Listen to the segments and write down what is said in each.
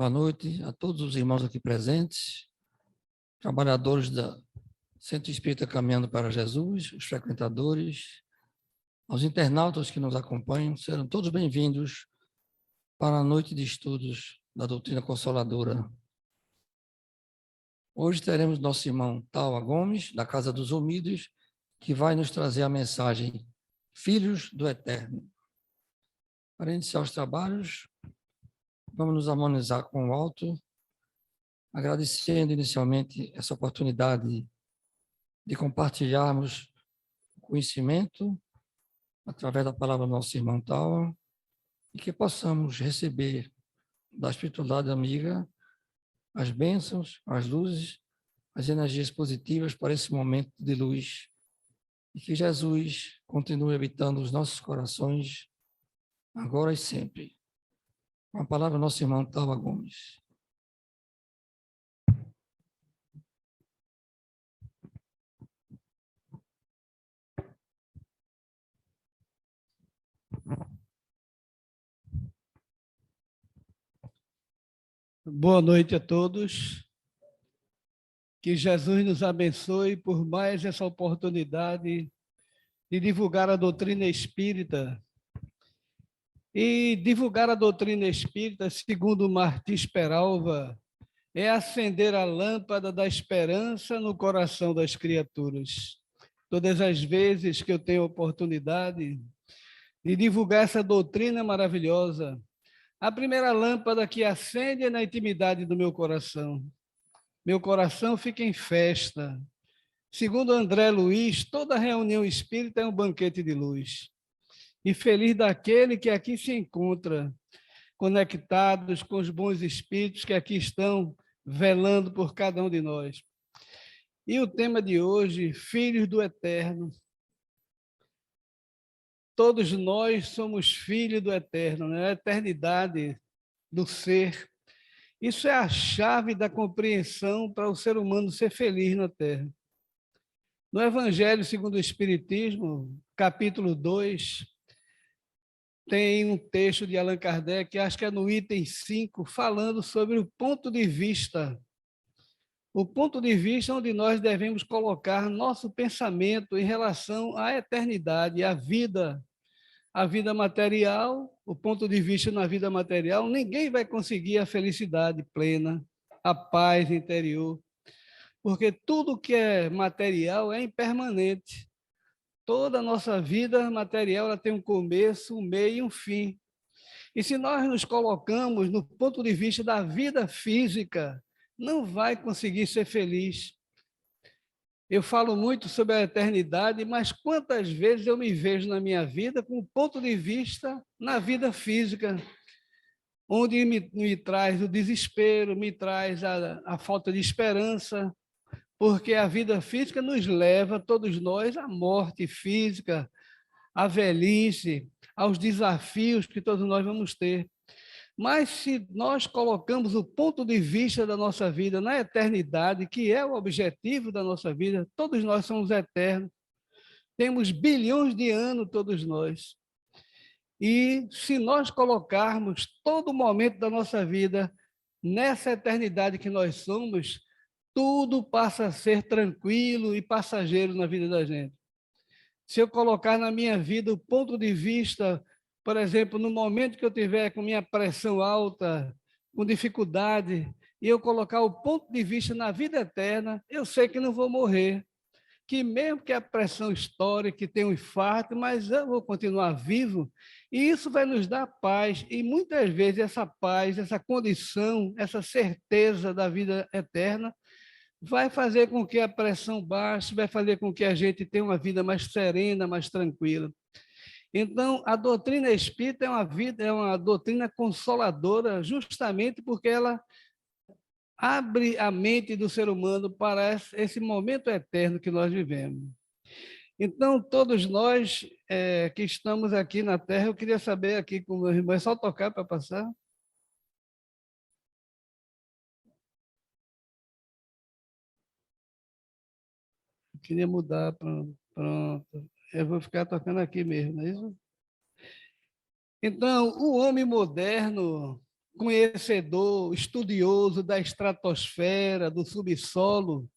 Boa noite a todos os irmãos aqui presentes, trabalhadores da Centro Espírita Caminhando para Jesus, os frequentadores, aos internautas que nos acompanham, serão todos bem-vindos para a noite de estudos da doutrina consoladora. Hoje teremos nosso irmão Taua Gomes, da Casa dos Humildes, que vai nos trazer a mensagem Filhos do Eterno. Para iniciar os trabalhos, vamos nos harmonizar com o alto, agradecendo inicialmente essa oportunidade de compartilharmos conhecimento através da palavra do nosso irmão Taua e que possamos receber da espiritualidade amiga as bênçãos, as luzes, as energias positivas para esse momento de luz e que Jesus continue habitando os nossos corações agora e sempre. Com a palavra do nosso irmão Taua Gomes. Boa noite a todos. Que Jesus nos abençoe por mais essa oportunidade de divulgar a doutrina espírita. E divulgar a doutrina espírita, segundo Martins Peralva, é acender a lâmpada da esperança no coração das criaturas. Todas as vezes que eu tenho oportunidade de divulgar essa doutrina maravilhosa, a primeira lâmpada que acende é na intimidade do meu coração. Meu coração fica em festa. Segundo André Luiz, toda reunião espírita é um banquete de luz. E feliz daquele que aqui se encontra, conectados com os bons espíritos que aqui estão velando por cada um de nós. E o tema de hoje, Filhos do Eterno. Todos nós somos filhos do Eterno, né? A eternidade do ser. Isso é a chave da compreensão para o ser humano ser feliz na Terra. No Evangelho segundo o Espiritismo, capítulo 2, tem um texto de Allan Kardec, acho que é no item 5, falando sobre o ponto de vista. O ponto de vista onde nós devemos colocar nosso pensamento em relação à eternidade, à vida. A vida material, o ponto de vista na vida material, ninguém vai conseguir a felicidade plena, a paz interior, porque tudo que é material é impermanente. Toda a nossa vida material ela tem um começo, um meio e um fim. E se nós nos colocamos no ponto de vista da vida física, não vai conseguir ser feliz. Eu falo muito sobre a eternidade, mas quantas vezes eu me vejo na minha vida com um ponto de vista na vida física, onde me traz o desespero, me traz a falta de esperança, porque a vida física nos leva, todos nós, à morte física, à velhice, aos desafios que todos nós vamos ter. Mas se nós colocamos o ponto de vista da nossa vida na eternidade, que é o objetivo da nossa vida, todos nós somos eternos, temos bilhões de anos todos nós. E se nós colocarmos todo momento da nossa vida nessa eternidade que nós somos, tudo passa a ser tranquilo e passageiro na vida da gente. Se eu colocar na minha vida o ponto de vista, por exemplo, no momento que eu tiver com minha pressão alta, com dificuldade, e eu colocar o ponto de vista na vida eterna, eu sei que não vou morrer, que mesmo que a pressão estoure, que tenha um infarto, mas eu vou continuar vivo, e isso vai nos dar paz, e muitas vezes essa paz, essa condição, essa certeza da vida eterna, vai fazer com que a pressão baixe, vai fazer com que a gente tenha uma vida mais serena, mais tranquila. Então, a doutrina espírita é uma doutrina consoladora, justamente porque ela abre a mente do ser humano para esse momento eterno que nós vivemos. Então, todos nós que estamos aqui na Terra, eu queria saber aqui com o meu irmão, é só tocar para passar? Eu queria mudar, pronto. Eu vou ficar tocando aqui mesmo, não é isso? Então, o homem moderno, conhecedor, estudioso da estratosfera, do subsolo,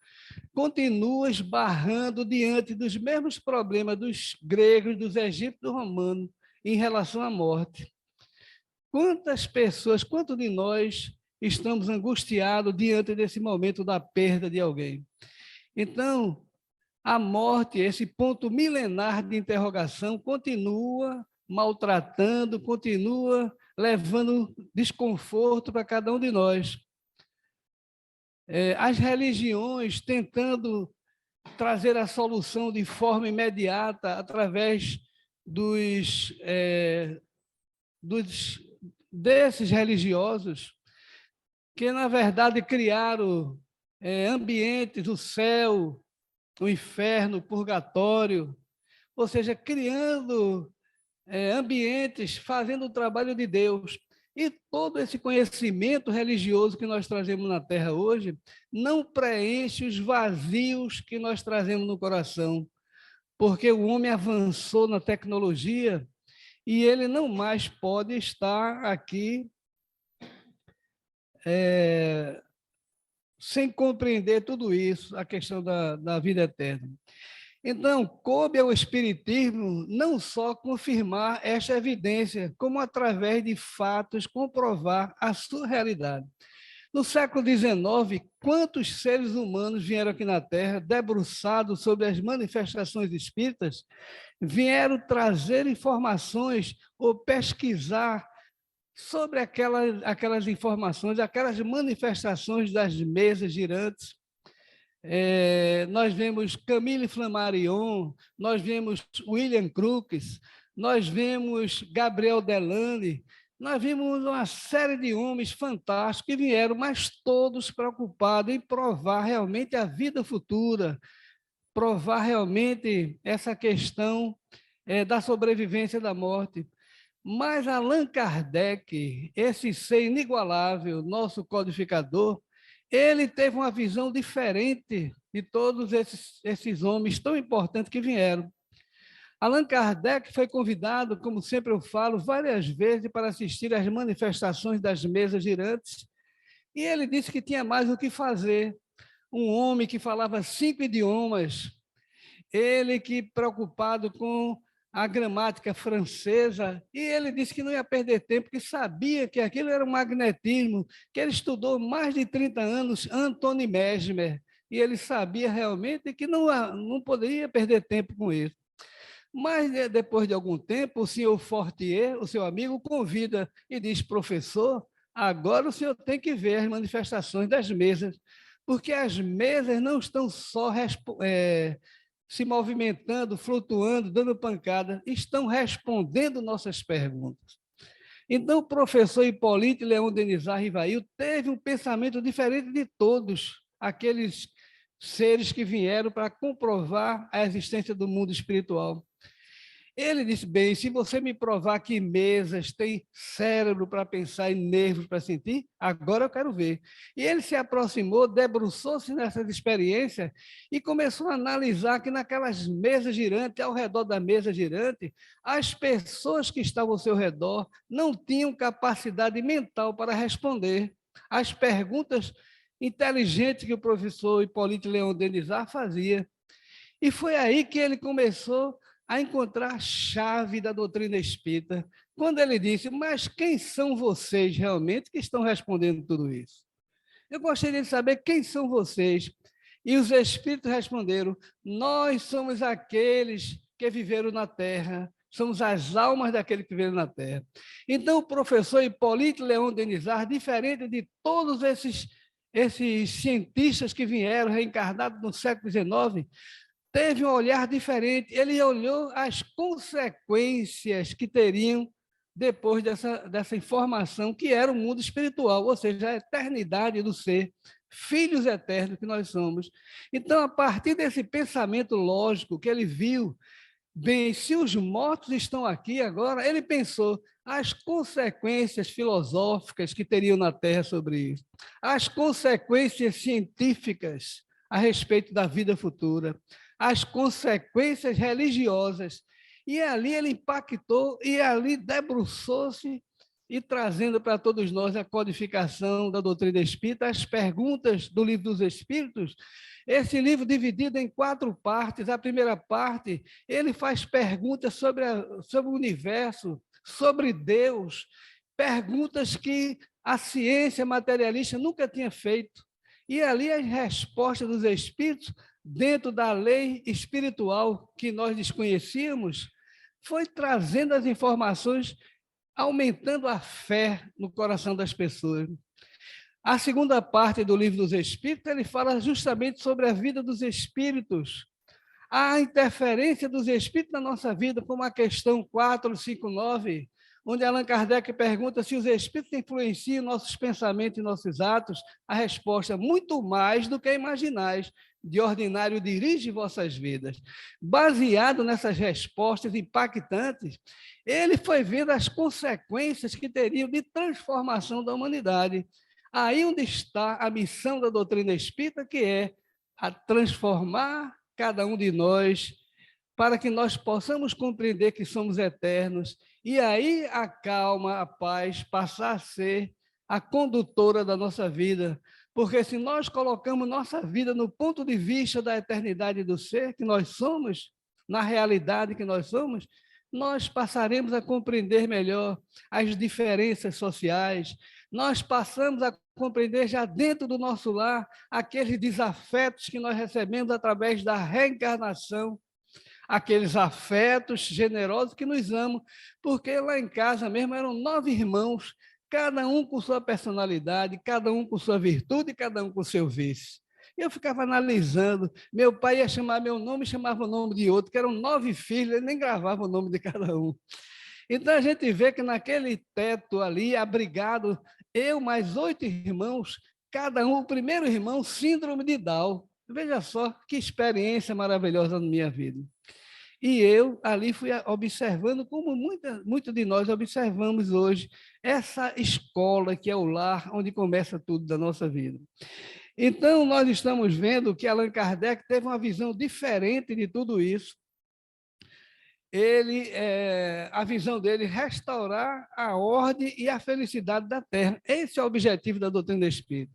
continua esbarrando diante dos mesmos problemas dos gregos, dos egípcios, dos romanos, em relação à morte. Quantas pessoas, quantos de nós estamos angustiados diante desse momento da perda de alguém? Então, a morte, esse ponto milenar de interrogação, continua maltratando, continua levando desconforto para cada um de nós. As religiões tentando trazer a solução de forma imediata através desses religiosos, que, na verdade, criaram ambientes, o céu, o inferno, o purgatório, ou seja, criando ambientes, fazendo o trabalho de Deus. E todo esse conhecimento religioso que nós trazemos na Terra hoje não preenche os vazios que nós trazemos no coração, porque o homem avançou na tecnologia e ele não mais pode estar aqui sem compreender tudo isso, a questão da vida eterna. Então, coube ao Espiritismo não só confirmar esta evidência, como através de fatos comprovar a sua realidade. No século XIX, quantos seres humanos vieram aqui na Terra, debruçados sobre as manifestações espíritas, vieram trazer informações ou pesquisar sobre aquelas informações, aquelas manifestações das mesas girantes. Nós vemos Camille Flammarion, nós vemos William Crookes, nós vemos Gabriel Delany, nós vimos uma série de homens fantásticos que vieram, mas todos preocupados em provar realmente a vida futura, provar realmente essa questão da sobrevivência da morte. Mas Allan Kardec, esse ser inigualável, nosso codificador, ele teve uma visão diferente de todos esses homens tão importantes que vieram. Allan Kardec foi convidado, como sempre eu falo, várias vezes para assistir às manifestações das mesas girantes, e ele disse que tinha mais o que fazer. Um homem que falava 5 idiomas, ele que preocupado com a gramática francesa, e ele disse que não ia perder tempo, que sabia que aquilo era um magnetismo, que ele estudou mais de 30 anos Antony Mesmer, e ele sabia realmente que não poderia perder tempo com isso. Mas, depois de algum tempo, o senhor Fortier, o seu amigo, convida e diz: professor, agora o senhor tem que ver as manifestações das mesas, porque as mesas não estão só se movimentando, flutuando, dando pancada, estão respondendo nossas perguntas. Então, o professor Hipólito Leão Denizar Rivail teve um pensamento diferente de todos aqueles seres que vieram para comprovar a existência do mundo espiritual. Ele disse: bem, se você me provar que mesas têm cérebro para pensar e nervos para sentir, agora eu quero ver. E ele se aproximou, debruçou-se nessas experiências e começou a analisar que naquelas mesas girantes, ao redor da mesa girante, as pessoas que estavam ao seu redor não tinham capacidade mental para responder às perguntas inteligentes que o professor Hipólito Leão Denizar fazia. E foi aí que ele começou a encontrar a chave da doutrina espírita, quando ele disse: mas quem são vocês realmente que estão respondendo tudo isso? Eu gostaria de saber quem são vocês. E os espíritos responderam: nós somos aqueles que viveram na Terra, somos as almas daqueles que viveram na Terra. Então, o professor Hipólito Leão Denizar, diferente de todos esses cientistas que vieram reencarnados no século XIX, teve um olhar diferente. Ele olhou as consequências que teriam depois dessa informação, que era o mundo espiritual, ou seja, a eternidade do ser, filhos eternos que nós somos. Então, a partir desse pensamento lógico que ele viu, bem, se os mortos estão aqui agora, ele pensou as consequências filosóficas que teriam na Terra sobre isso, as consequências científicas a respeito da vida futura, as consequências religiosas. E ali ele impactou, e ali debruçou-se e trazendo para todos nós a codificação da doutrina espírita, as perguntas do Livro dos Espíritos. Esse livro dividido em 4 partes. A primeira parte, ele faz perguntas sobre o universo, sobre Deus, perguntas que a ciência materialista nunca tinha feito. E ali as respostas dos espíritos, dentro da lei espiritual que nós desconhecíamos, foi trazendo as informações, aumentando a fé no coração das pessoas. A segunda parte do Livro dos Espíritos, ele fala justamente sobre a vida dos espíritos, a interferência dos espíritos na nossa vida, como a questão 459, onde Allan Kardec pergunta se os espíritos influenciam nossos pensamentos e nossos atos. A resposta: muito mais do que imaginais, de ordinário dirige vossas vidas. Baseado nessas respostas impactantes, ele foi vendo as consequências que teriam de transformação da humanidade. Aí onde está a missão da doutrina espírita, que é a transformar cada um de nós, para que nós possamos compreender que somos eternos, e aí a calma, a paz, passar a ser a condutora da nossa vida. Porque se nós colocamos nossa vida no ponto de vista da eternidade do ser que nós somos, na realidade que nós somos, nós passaremos a compreender melhor as diferenças sociais, nós passamos a compreender já dentro do nosso lar aqueles desafetos que nós recebemos através da reencarnação, aqueles afetos generosos que nos amam, porque lá em casa mesmo eram 9 irmãos, cada um com sua personalidade, cada um com sua virtude e cada um com seu vício. E eu ficava analisando, meu pai ia chamar meu nome e chamava o nome de outro, que eram 9 filhos, ele nem gravava o nome de cada um. Então a gente vê que naquele teto ali, abrigado, eu mais 8 irmãos, cada um, o primeiro irmão, síndrome de Down. Veja só que experiência maravilhosa na minha vida. E eu ali fui observando, como muitos de nós observamos hoje, essa escola que é o lar, onde começa tudo da nossa vida. Então, nós estamos vendo que Allan Kardec teve uma visão diferente de tudo isso. A visão dele, restaurar a ordem e a felicidade da Terra. Esse é o objetivo da doutrina espírita.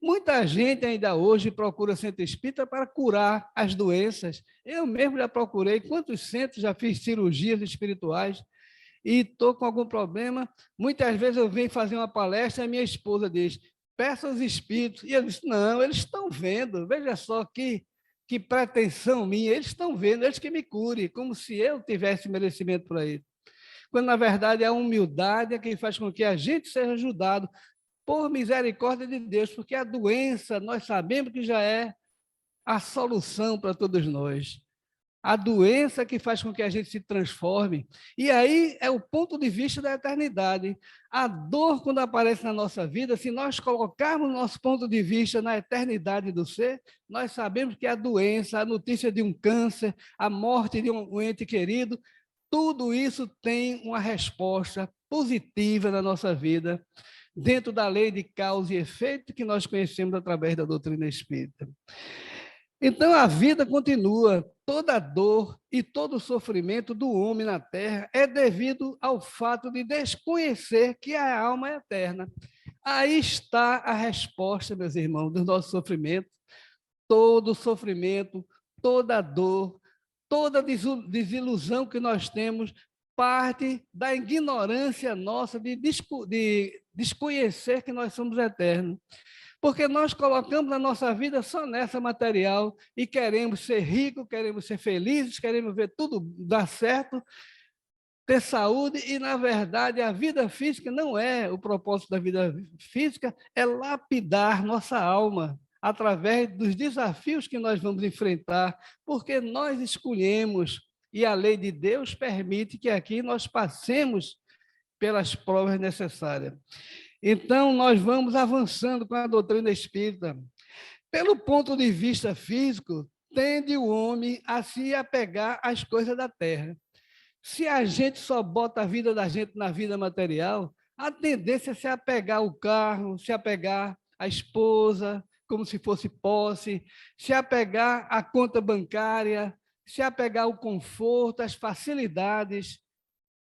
Muita gente ainda hoje procura centro espírita para curar as doenças. Eu mesmo já procurei quantos centros, já fiz cirurgias espirituais e estou com algum problema. Muitas vezes eu venho fazer uma palestra e a minha esposa diz: peça aos espíritos. E eu disse: não, eles estão vendo, veja só que pretensão minha, eles estão vendo, eles que me curem, como se eu tivesse merecimento para isso. Quando, na verdade, a humildade é que faz com que a gente seja ajudado por misericórdia de Deus, porque a doença, nós sabemos que já é a solução para todos nós. A doença que faz com que a gente se transforme. E aí é o ponto de vista da eternidade. A dor, quando aparece na nossa vida, se nós colocarmos nosso ponto de vista na eternidade do ser, nós sabemos que a doença, a notícia de um câncer, a morte de um ente querido, tudo isso tem uma resposta positiva na nossa vida, dentro da lei de causa e efeito que nós conhecemos através da doutrina espírita. Então, a vida continua. Toda dor e todo sofrimento do homem na Terra é devido ao fato de desconhecer que a alma é eterna. Aí está a resposta, meus irmãos, do nosso sofrimento. Todo sofrimento, toda dor, toda desilusão que nós temos parte da ignorância nossa de desconhecer que nós somos eternos. Porque nós colocamos a nossa vida só nessa material e queremos ser ricos, queremos ser felizes, queremos ver tudo dar certo, ter saúde, e, na verdade, a vida física não é o propósito da vida física, é lapidar nossa alma através dos desafios que nós vamos enfrentar, porque nós escolhemos, e a lei de Deus permite que aqui nós passemos pelas provas necessárias. Então, nós vamos avançando com a doutrina espírita. Pelo ponto de vista físico, tende o homem a se apegar às coisas da terra. Se a gente só bota a vida da gente na vida material, a tendência é se apegar ao carro, se apegar à esposa, como se fosse posse, se apegar à conta bancária, se apegar ao conforto, às facilidades.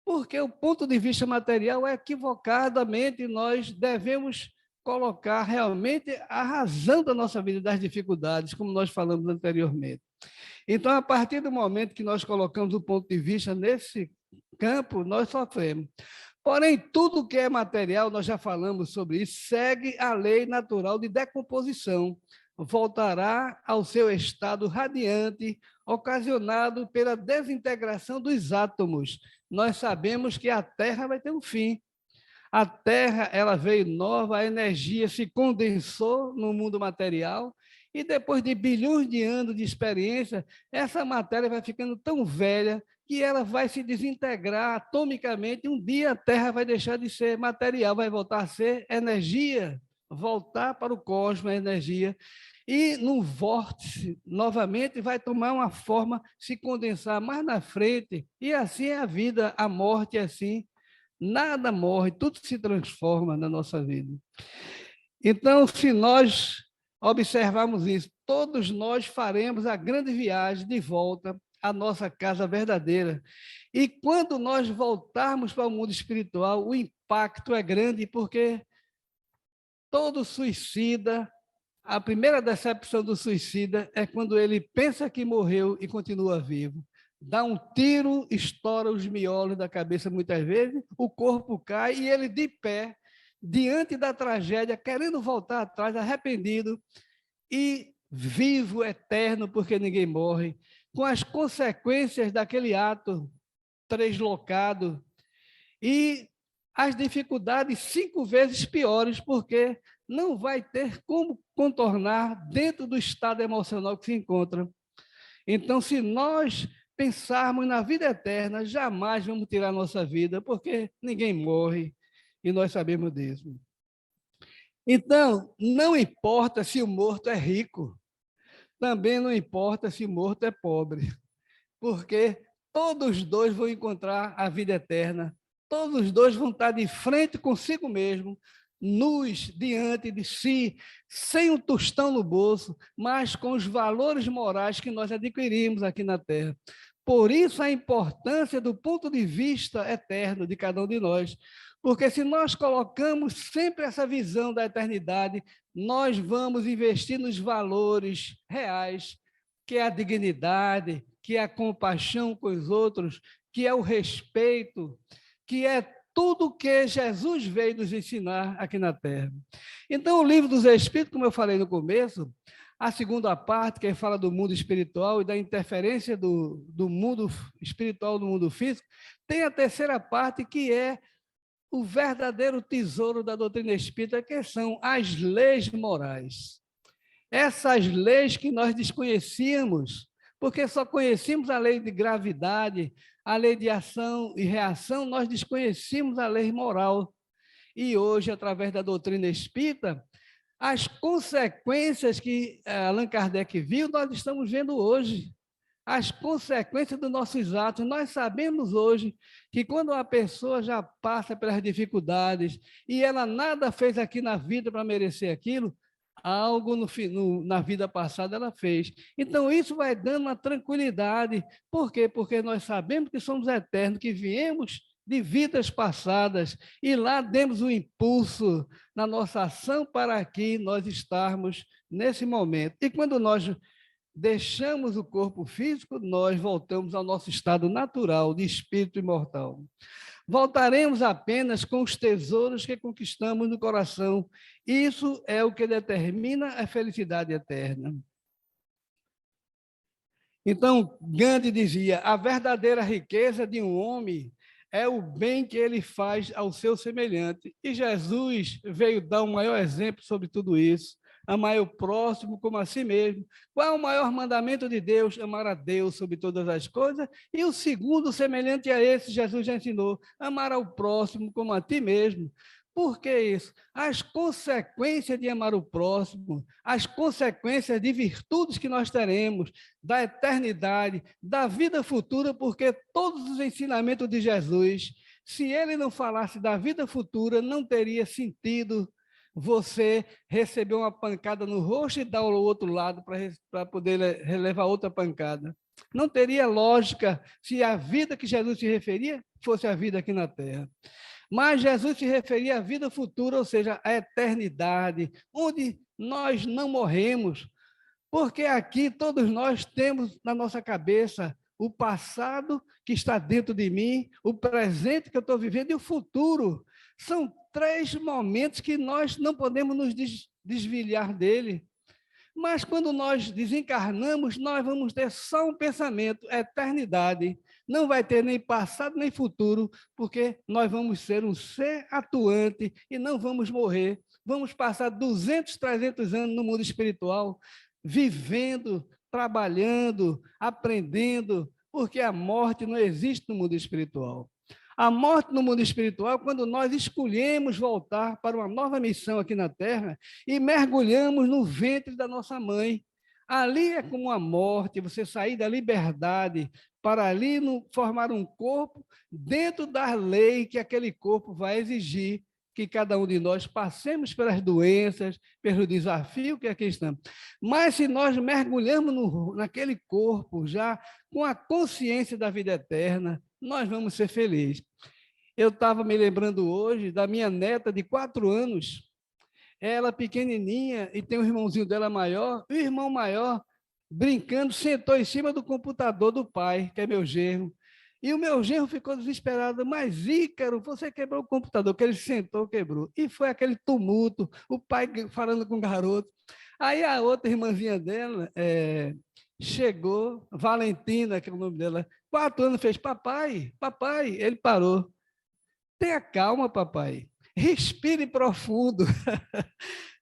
Porque o ponto de vista material é equivocadamente, nós devemos colocar realmente a razão da nossa vida, das dificuldades, como nós falamos anteriormente. Então, a partir do momento que nós colocamos o ponto de vista nesse campo, nós sofremos. Porém, tudo que é material, nós já falamos sobre isso, segue a lei natural de decomposição, voltará ao seu estado radiante, ocasionado pela desintegração dos átomos. Nós sabemos que a Terra vai ter um fim. A Terra, ela veio nova, a energia se condensou no mundo material, e depois de bilhões de anos de experiência, essa matéria vai ficando tão velha que ela vai se desintegrar atomicamente. Um dia a Terra vai deixar de ser material, vai voltar a ser energia, voltar para o cosmos, a energia, e no vórtice, novamente, vai tomar uma forma, se condensar mais na frente, e assim é a vida, a morte é assim. Nada morre, tudo se transforma na nossa vida. Então, se nós observarmos isso, todos nós faremos a grande viagem de volta à nossa casa verdadeira. E quando nós voltarmos para o mundo espiritual, o impacto é grande, porque todo suicida, a primeira decepção do suicida é quando ele pensa que morreu e continua vivo. Dá um tiro, estoura os miolos da cabeça muitas vezes, o corpo cai e ele de pé, diante da tragédia, querendo voltar atrás, arrependido e vivo, eterno, porque ninguém morre, com as consequências daquele ato translocado e as dificuldades 5 vezes piores, porque não vai ter como contornar dentro do estado emocional que se encontra. Então, se nós pensarmos na vida eterna, jamais vamos tirar nossa vida, porque ninguém morre, e nós sabemos disso. Então, não importa se o morto é rico, também não importa se o morto é pobre, porque todos os dois vão encontrar a vida eterna, todos os dois vão estar de frente consigo mesmo, nus diante de si, sem um tostão no bolso, mas com os valores morais que nós adquirimos aqui na Terra. Por isso a importância do ponto de vista eterno de cada um de nós, porque se nós colocamos sempre essa visão da eternidade, nós vamos investir nos valores reais, que é a dignidade, que é a compaixão com os outros, que é o respeito, que é tudo que Jesus veio nos ensinar aqui na Terra. Então, o livro dos Espíritos, como eu falei no começo, a segunda parte, que fala do mundo espiritual e da interferência do mundo espiritual no mundo físico, tem a terceira parte, que é o verdadeiro tesouro da doutrina espírita, que são as leis morais. Essas leis que nós desconhecíamos, porque só conhecíamos a lei de gravidade, a lei de ação e reação, nós desconhecíamos a lei moral. E hoje, através da doutrina espírita, as consequências que Allan Kardec viu, nós estamos vendo hoje. As consequências dos nossos atos. Nós sabemos hoje que quando uma pessoa já passa pelas dificuldades e ela nada fez aqui na vida para merecer aquilo, algo na vida passada ela fez. Então, isso vai dando uma tranquilidade. Por quê? Porque nós sabemos que somos eternos, que viemos de vidas passadas, e lá demos um impulso na nossa ação para aqui nós estarmos nesse momento. E quando nós deixamos o corpo físico, nós voltamos ao nosso estado natural de espírito imortal. Voltaremos apenas com os tesouros que conquistamos no coração. Isso é o que determina a felicidade eterna. Então, Gandhi dizia: a verdadeira riqueza de um homem é o bem que ele faz ao seu semelhante. E Jesus veio dar o maior exemplo sobre tudo isso. Amar o próximo como a si mesmo. Qual é o maior mandamento de Deus? Amar a Deus sobre todas as coisas. E o segundo, semelhante a esse, Jesus já ensinou: amar ao próximo como a ti mesmo. Por que isso? As consequências de amar o próximo, as consequências de virtudes que nós teremos, da eternidade, da vida futura, porque todos os ensinamentos de Jesus, se ele não falasse da vida futura, não teria sentido você receber uma pancada no rosto e dar ao outro lado para poder levar outra pancada. Não teria lógica se a vida que Jesus se referia fosse a vida aqui na Terra. Mas Jesus se referia à vida futura, ou seja, à eternidade, onde nós não morremos, porque aqui todos nós temos na nossa cabeça o passado que está dentro de mim, o presente que eu estou vivendo e o futuro. São três momentos que nós não podemos nos desviar dele. Mas quando nós desencarnamos, nós vamos ter só um pensamento, eternidade. Não vai ter nem passado nem futuro, porque nós vamos ser um ser atuante e não vamos morrer. Vamos passar 200, 300 anos no mundo espiritual, vivendo, trabalhando, aprendendo, porque a morte não existe no mundo espiritual. A morte no mundo espiritual é quando nós escolhemos voltar para uma nova missão aqui na Terra e mergulhamos no ventre da nossa mãe. Ali é como a morte, você sair da liberdade para ali formar um corpo dentro da lei que aquele corpo vai exigir que cada um de nós passemos pelas doenças, pelo desafio que aqui estamos. Mas se nós mergulhamos naquele corpo já com a consciência da vida eterna, nós vamos ser felizes. Eu estava me lembrando hoje da minha neta de 4 anos, ela pequenininha, e tem um irmãozinho dela maior, e o irmão maior, brincando, sentou em cima do computador do pai, que é meu genro. E o meu genro ficou desesperado, mas Ícaro, você quebrou o computador, que ele sentou, quebrou. E foi aquele tumulto, o pai falando com o garoto. Aí a outra irmãzinha dela chegou, Valentina, que é o nome dela, 4 anos, fez, papai, papai, ele parou. Tenha calma, papai, respire profundo.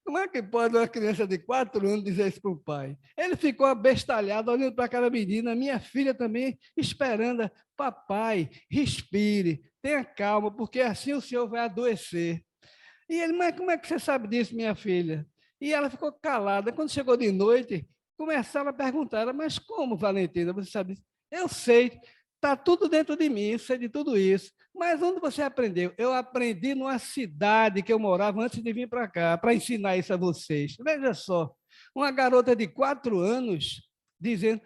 Como é que pode uma criança de 4 anos dizer isso para o pai? Ele ficou abestalhado, olhando para aquela menina, minha filha também, esperando. Papai, respire, tenha calma, porque assim o senhor vai adoecer. E ele, mas como é que você sabe disso, minha filha? E ela ficou calada. Quando chegou de noite, começaram a perguntar, mas como, Valentina, você sabe disso? Eu sei, está tudo dentro de mim, eu sei de tudo isso. Mas onde você aprendeu? Eu aprendi numa cidade que eu morava antes de vir para cá, para ensinar isso a vocês. Veja só, uma garota de 4 anos dizendo,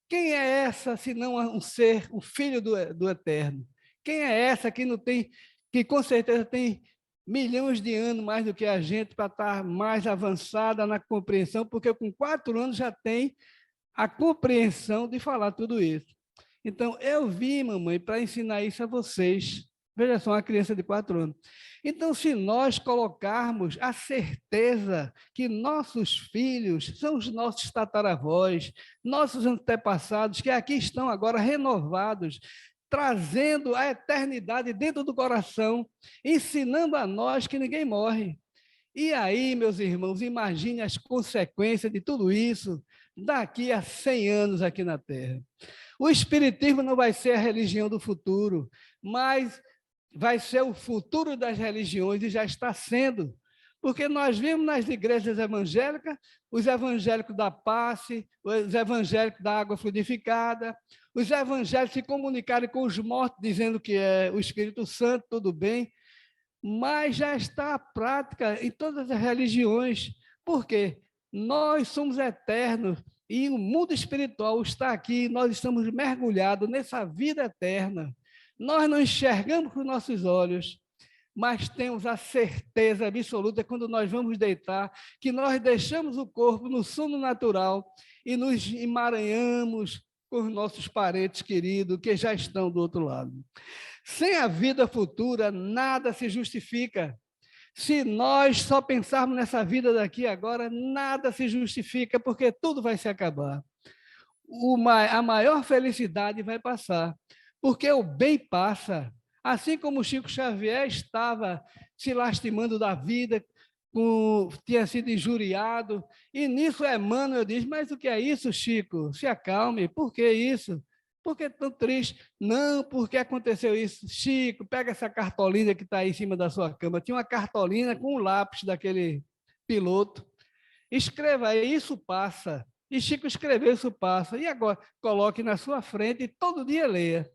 quem é essa, se não um ser, um filho do Eterno? Quem é essa que não tem, que com certeza tem milhões de anos mais do que a gente para estar mais avançada na compreensão, porque com 4 anos já tem a compreensão de falar tudo isso. Então, eu vim, mamãe, para ensinar isso a vocês. Veja só, uma criança de 4 anos. Então, se nós colocarmos a certeza que nossos filhos são os nossos tataravós, nossos antepassados, que aqui estão agora renovados, trazendo a eternidade dentro do coração, ensinando a nós que ninguém morre. E aí, meus irmãos, imagine as consequências de tudo isso daqui a 100 anos aqui na Terra. O Espiritismo não vai ser a religião do futuro, mas vai ser o futuro das religiões e já está sendo. Porque nós vimos nas igrejas evangélicas, os evangélicos da passe, os evangélicos da água fluidificada, os evangélicos se comunicarem com os mortos, dizendo que é o Espírito Santo, tudo bem, mas já está a prática em todas as religiões. Por quê? Nós somos eternos e o mundo espiritual está aqui, nós estamos mergulhados nessa vida eterna. Nós não enxergamos com os nossos olhos, mas temos a certeza absoluta, quando nós vamos deitar, que nós deixamos o corpo no sono natural e nos emaranhamos com os nossos parentes queridos que já estão do outro lado. Sem a vida futura, nada se justifica. Se nós só pensarmos nessa vida daqui agora, nada se justifica, porque tudo vai se acabar. A maior felicidade vai passar, porque o bem passa. Assim como Chico Xavier estava se lastimando da vida, tinha sido injuriado, e nisso Emmanuel diz, mas o que é isso, Chico? Se acalme, por que isso? Por que tão triste? Não, porque aconteceu isso. Chico, pega essa cartolina que está aí em cima da sua cama. Tinha uma cartolina com um lápis daquele piloto. Escreva aí, isso passa. E Chico escreveu, isso passa. E agora, coloque na sua frente e todo dia leia.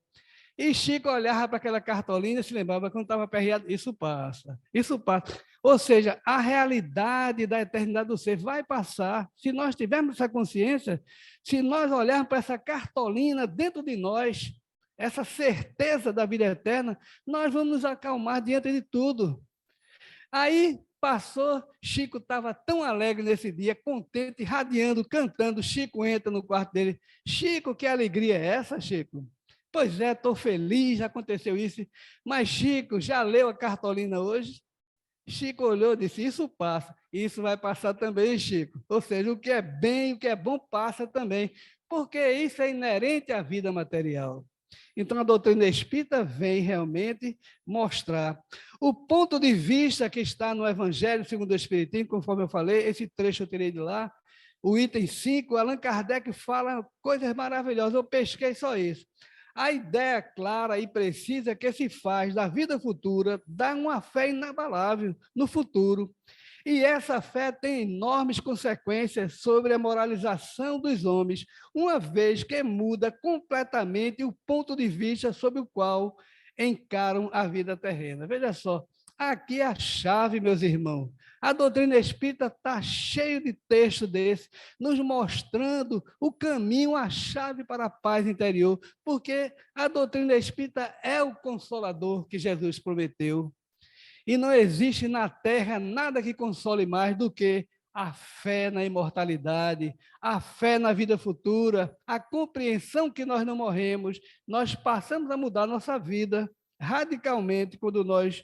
E Chico olhava para aquela cartolina e se lembrava quando estava aperreado, isso passa, isso passa. Ou seja, a realidade da eternidade do ser vai passar. Se nós tivermos essa consciência, se nós olharmos para essa cartolina dentro de nós, essa certeza da vida eterna, nós vamos nos acalmar diante de tudo. Aí passou, Chico estava tão alegre nesse dia, contente, radiando, cantando. Chico entra no quarto dele. Chico, que alegria é essa, Chico? Pois é, estou feliz, já aconteceu isso. Mas Chico, já leu a cartolina hoje? Chico olhou e disse, isso passa. Isso vai passar também, Chico. Ou seja, o que é bem, o que é bom passa também. Porque isso é inerente à vida material. Então, a doutrina espírita vem realmente mostrar o ponto de vista que está no Evangelho segundo o Espiritismo, conforme eu falei, esse trecho eu tirei de lá, o item 5, Allan Kardec fala coisas maravilhosas, eu pesquei só isso. A ideia clara e precisa que se faz da vida futura dá uma fé inabalável no futuro. E essa fé tem enormes consequências sobre a moralização dos homens, uma vez que muda completamente o ponto de vista sobre o qual encaram a vida terrena. Veja só, aqui é a chave, meus irmãos. A doutrina espírita está cheia de texto desse, nos mostrando o caminho, a chave para a paz interior, porque a doutrina espírita é o consolador que Jesus prometeu. E não existe na terra nada que console mais do que a fé na imortalidade, a fé na vida futura, a compreensão que nós não morremos, nós passamos a mudar nossa vida radicalmente quando nós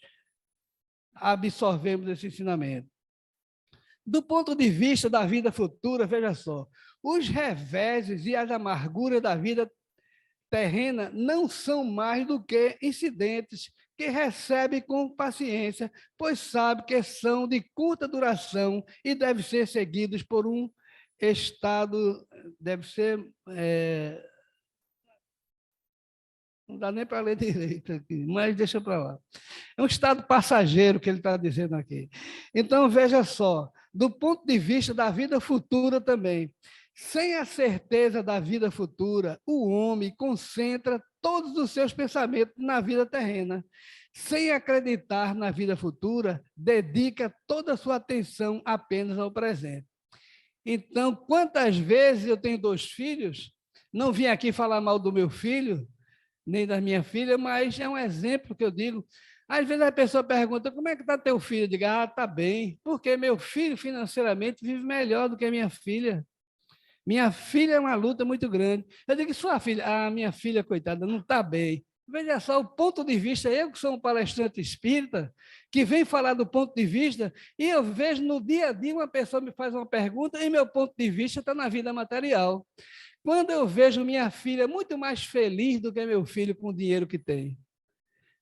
absorvemos esse ensinamento. Do ponto de vista da vida futura, veja só, os reveses e as amarguras da vida terrena não são mais do que incidentes que recebe com paciência, pois sabe que são de curta duração e devem ser seguidos por um estado, deve ser, não dá nem para ler direito aqui, mas deixa para lá. É um estado passageiro que ele está dizendo aqui. Então, veja só, do ponto de vista da vida futura também, sem a certeza da vida futura, o homem concentra todos os seus pensamentos na vida terrena. Sem acreditar na vida futura, dedica toda a sua atenção apenas ao presente. Então, quantas vezes eu tenho 2 filhos, não vim aqui falar mal do meu filho, nem da minha filha, mas é um exemplo que eu digo. Às vezes a pessoa pergunta, como é que está teu filho? Eu digo, está bem, porque meu filho financeiramente vive melhor do que a minha filha. Minha filha é uma luta muito grande. Eu digo, sua filha? Minha filha, coitada, não está bem. Veja só, o ponto de vista, eu que sou um palestrante espírita, que vem falar do ponto de vista, e eu vejo no dia a dia uma pessoa me faz uma pergunta e meu ponto de vista está na vida material. Quando eu vejo minha filha muito mais feliz do que meu filho com o dinheiro que tem,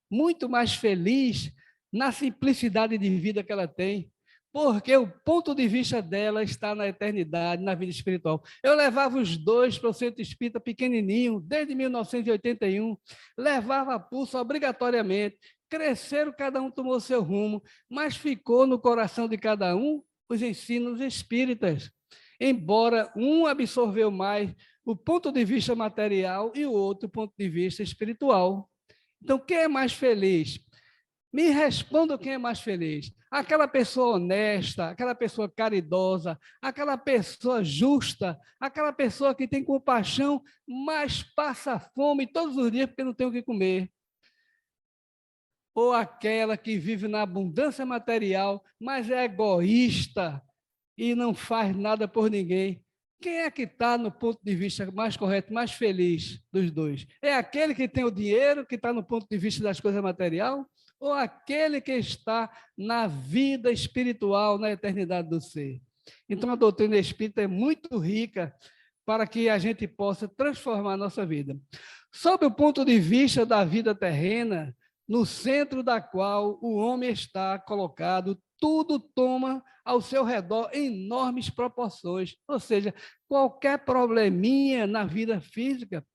muito mais feliz na simplicidade de vida que ela tem, porque o ponto de vista dela está na eternidade, na vida espiritual. Eu levava os 2 para o centro espírita pequenininho, desde 1981, levava a pulso obrigatoriamente, cresceram, cada um tomou seu rumo, mas ficou no coração de cada um os ensinos espíritas, embora um absorveu mais o ponto de vista material e o outro ponto de vista espiritual. Então, quem é mais feliz? Me responda quem é mais feliz. Aquela pessoa honesta, aquela pessoa caridosa, aquela pessoa justa, aquela pessoa que tem compaixão, mas passa fome todos os dias porque não tem o que comer. Ou aquela que vive na abundância material, mas é egoísta e não faz nada por ninguém. Quem é que está no ponto de vista mais correto, mais feliz dos dois? É aquele que tem o dinheiro, que está no ponto de vista das coisas material, ou aquele que está na vida espiritual, na eternidade do ser? Então, a doutrina espírita é muito rica para que a gente possa transformar a nossa vida. Sob o ponto de vista da vida terrena, no centro da qual o homem está colocado, tudo toma ao seu redor enormes proporções. Ou seja, qualquer probleminha na vida física,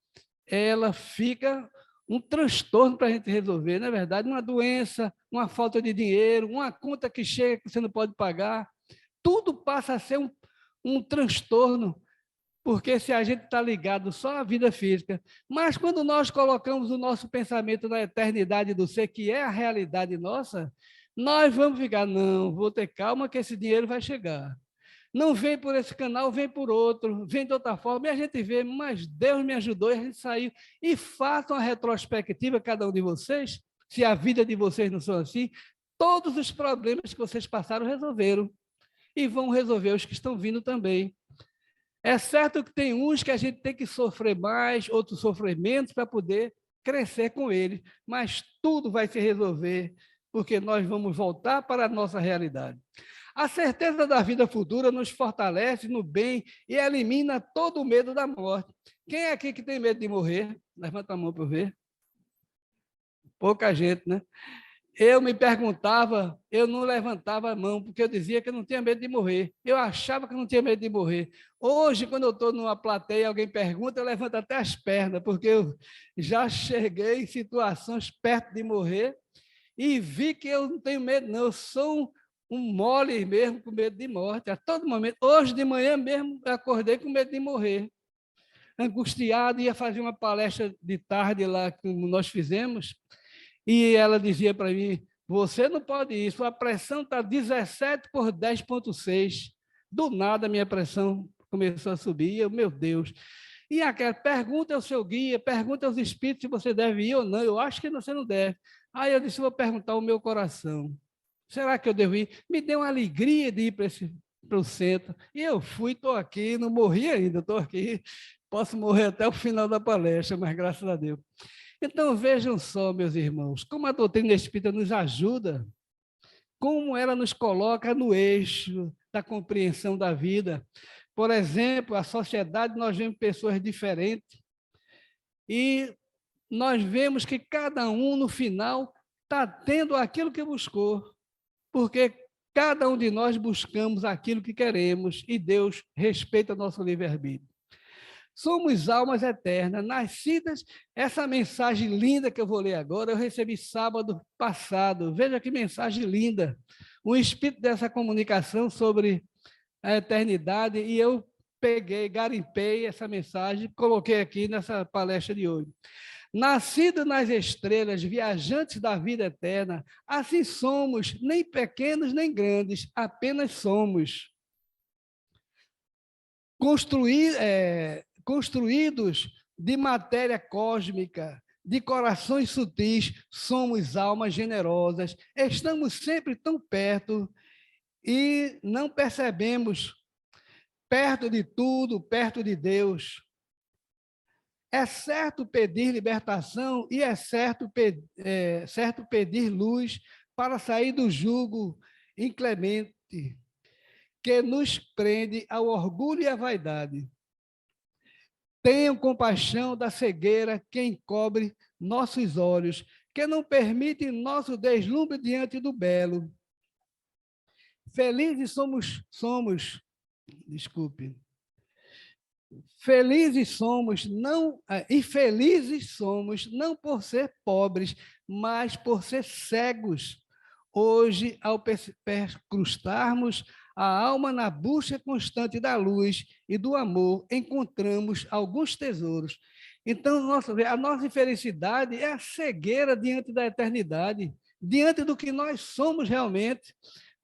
ela fica um transtorno para a gente resolver, não é verdade? Uma doença, uma falta de dinheiro, uma conta que chega que você não pode pagar, tudo passa a ser um transtorno. porque se a gente está ligado só à vida física, mas quando nós colocamos o nosso pensamento na eternidade do ser, que é a realidade nossa, nós vamos ficar, não, vou ter calma que esse dinheiro vai chegar. Não vem por esse canal, vem por outro, vem de outra forma, e a gente vê, mas Deus me ajudou e a gente saiu. E façam a retrospectiva, cada um de vocês, se a vida de vocês não são assim, todos os problemas que vocês passaram resolveram. E vão resolver os que estão vindo também. É certo que tem uns que a gente tem que sofrer mais, outros sofrer menos para poder crescer com eles, mas tudo vai se resolver, porque nós vamos voltar para a nossa realidade. A certeza da vida futura nos fortalece no bem e elimina todo o medo da morte. Quem é aqui que tem medo de morrer? Levanta a mão para eu ver. Pouca gente, né? Eu me perguntava, eu não levantava a mão, porque eu dizia que eu não tinha medo de morrer. Eu achava que eu não tinha medo de morrer. Hoje, quando eu estou numa plateia e alguém pergunta, eu levanto até as pernas, porque eu já cheguei em situações perto de morrer e vi que eu não tenho medo, não. Eu sou um mole mesmo, com medo de morte, a todo momento. Hoje de manhã mesmo, eu acordei com medo de morrer. Angustiado, ia fazer uma palestra de tarde lá, como nós fizemos, e ela dizia para mim, você não pode ir, sua pressão está 17 por 10,6. Do nada, minha pressão começou a subir, eu, meu Deus. E aquela, pergunta ao seu guia, pergunta aos espíritos se você deve ir ou não, eu acho que você não deve. Aí eu disse, vou perguntar ao meu coração, será que eu devo ir? Me deu uma alegria de ir para o centro, e eu fui, estou aqui, não morri ainda, estou aqui, posso morrer até o final da palestra, mas graças a Deus. Então, vejam só, meus irmãos, como a doutrina espírita nos ajuda, como ela nos coloca no eixo da compreensão da vida. Por exemplo, a sociedade, nós vemos pessoas diferentes e nós vemos que cada um, no final, está tendo aquilo que buscou, porque cada um de nós buscamos aquilo que queremos e Deus respeita nosso livre-arbítrio. Somos almas eternas, nascidas. Essa mensagem linda que eu vou ler agora, eu recebi sábado passado. Veja que mensagem linda. O espírito dessa comunicação sobre a eternidade, e eu peguei, garimpei essa mensagem, coloquei aqui nessa palestra de hoje. Nascidos nas estrelas, viajantes da vida eterna, assim somos, nem pequenos nem grandes, apenas somos. Construídos de matéria cósmica, de corações sutis, somos almas generosas, estamos sempre tão perto e não percebemos, perto de tudo, perto de Deus. É certo pedir libertação e é certo pedir luz para sair do jugo inclemente que nos prende ao orgulho e à vaidade. Tenham compaixão da cegueira que encobre nossos olhos, que não permite nosso deslumbre diante do belo. Felizes infelizes somos, não por ser pobres, mas por ser cegos. Hoje, ao perscrutarmos a alma na busca constante da luz e do amor, encontramos alguns tesouros. Então, a nossa infelicidade é a cegueira diante da eternidade, diante do que nós somos realmente.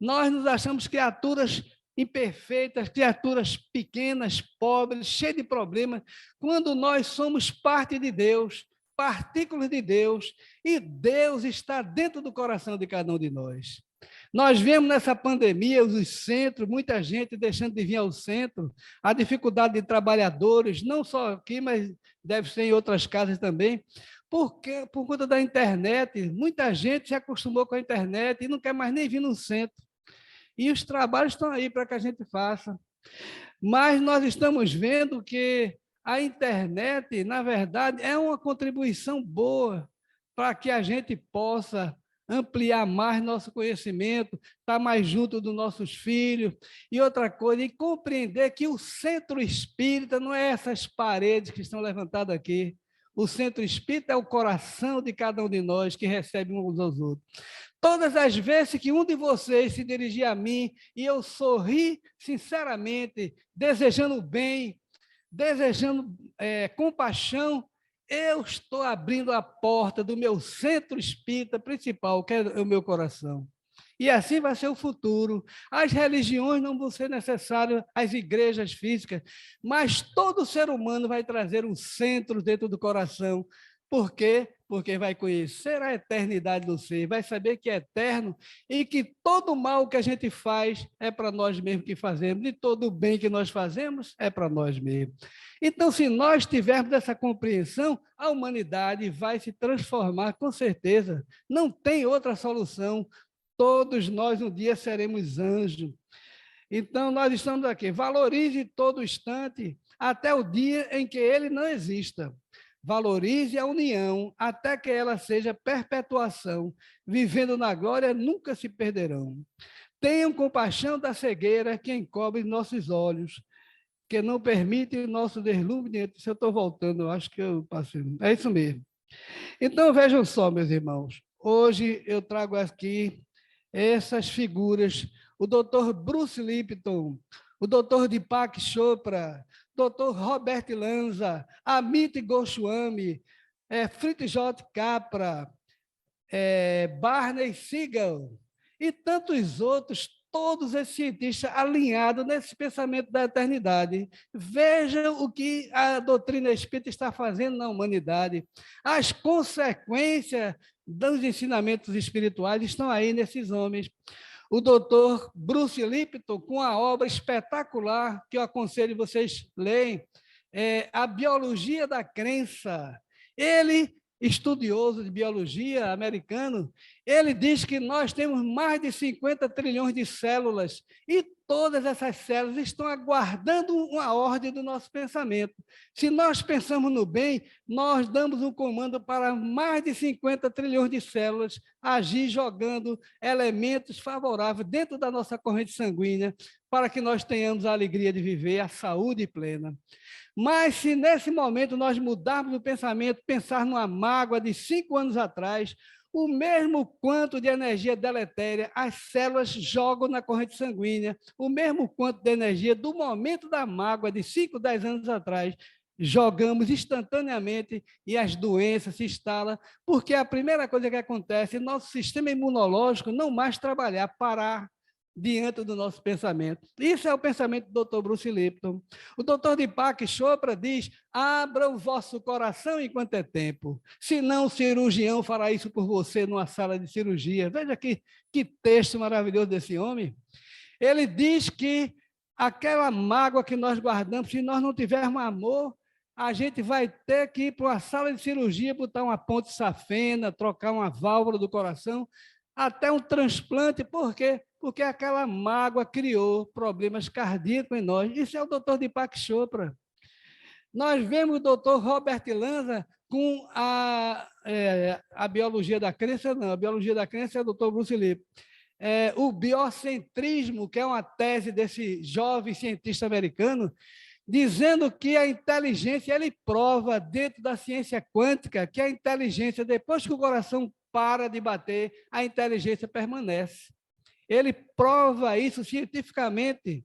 Nós nos achamos criaturas imperfeitas, criaturas pequenas, pobres, cheias de problemas, quando nós somos parte de Deus, partículas de Deus, e Deus está dentro do coração de cada um de nós. Nós vemos nessa pandemia os centros, muita gente deixando de vir ao centro, a dificuldade de trabalhadores, não só aqui, mas deve ser em outras casas também, porque por conta da internet, muita gente se acostumou com a internet e não quer mais nem vir no centro. E os trabalhos estão aí para que a gente faça. Mas nós estamos vendo que a internet, na verdade, é uma contribuição boa para que a gente possa ampliar mais nosso conhecimento, estar mais junto dos nossos filhos, e outra coisa, e compreender que o centro espírita não é essas paredes que estão levantadas aqui. O centro espírita é o coração de cada um de nós que recebe uns aos outros. Todas as vezes que um de vocês se dirigir a mim e eu sorri sinceramente, desejando o bem, desejando compaixão, eu estou abrindo a porta do meu centro espírita principal, que é o meu coração. E assim vai ser o futuro. As religiões não vão ser necessárias, as igrejas físicas, mas todo ser humano vai trazer um centro dentro do coração. Por quê? Porque vai conhecer a eternidade do ser, vai saber que é eterno e que todo mal que a gente faz é para nós mesmos que fazemos, e todo o bem que nós fazemos é para nós mesmos. Então, se nós tivermos essa compreensão, a humanidade vai se transformar com certeza. Não tem outra solução. Todos nós um dia seremos anjos. Então, nós estamos aqui. Valorize todo instante até o dia em que ele não exista. Valorize a união até que ela seja perpetuação. Vivendo na glória, nunca se perderão. Tenham compaixão da cegueira que encobre nossos olhos, que não permite o nosso deslumbre. Se eu estou voltando, eu acho que eu passei. É isso mesmo. Então, vejam só, meus irmãos. Hoje eu trago aqui essas figuras, o Dr. Bruce Lipton, o Dr. Deepak Chopra, Dr. Robert Lanza, Amit Goswami, Fritz J. Capra, Barney Siegel e tantos outros, todos esses cientistas alinhados nesse pensamento da eternidade. Vejam o que a doutrina espírita está fazendo na humanidade. As consequências dos ensinamentos espirituais estão aí nesses homens. O doutor Bruce Lipton, com a obra espetacular, que eu aconselho vocês lerem, A Biologia da Crença. Ele, estudioso de biologia americano, ele diz que nós temos mais de 50 trilhões de células e todas essas células estão aguardando uma ordem do nosso pensamento. Se nós pensamos no bem, nós damos um comando para mais de 50 trilhões de células agir jogando elementos favoráveis dentro da nossa corrente sanguínea para que nós tenhamos a alegria de viver, a saúde plena. Mas se nesse momento nós mudarmos o pensamento, pensar numa mágoa de 5 anos atrás, o mesmo quanto de energia deletéria as células jogam na corrente sanguínea, o mesmo quanto de energia do momento da mágoa de 5, 10 anos atrás, jogamos instantaneamente e as doenças se instalam, porque a primeira coisa que acontece é nosso sistema imunológico não mais trabalhar, parar diante do nosso pensamento. Isso é o pensamento do Dr. Bruce Lipton. O Dr. Deepak Chopra diz: abra o vosso coração enquanto é tempo, senão o cirurgião fará isso por você numa sala de cirurgia. Veja que texto maravilhoso desse homem. Ele diz que aquela mágoa que nós guardamos, se nós não tivermos amor, a gente vai ter que ir para uma sala de cirurgia, botar uma ponte safena, trocar uma válvula do coração, até um transplante. Por quê? Porque aquela mágoa criou problemas cardíacos em nós. Isso é o Dr. Deepak Chopra. Nós vemos o Dr. Robert Lanza com a biologia da crença, não, a biologia da crença é o Dr. Bruce Lipton. O biocentrismo, que é uma tese desse jovem cientista americano, dizendo que a inteligência, ele prova dentro da ciência quântica que a inteligência, depois que o coração para de bater, a inteligência permanece. Ele prova isso cientificamente,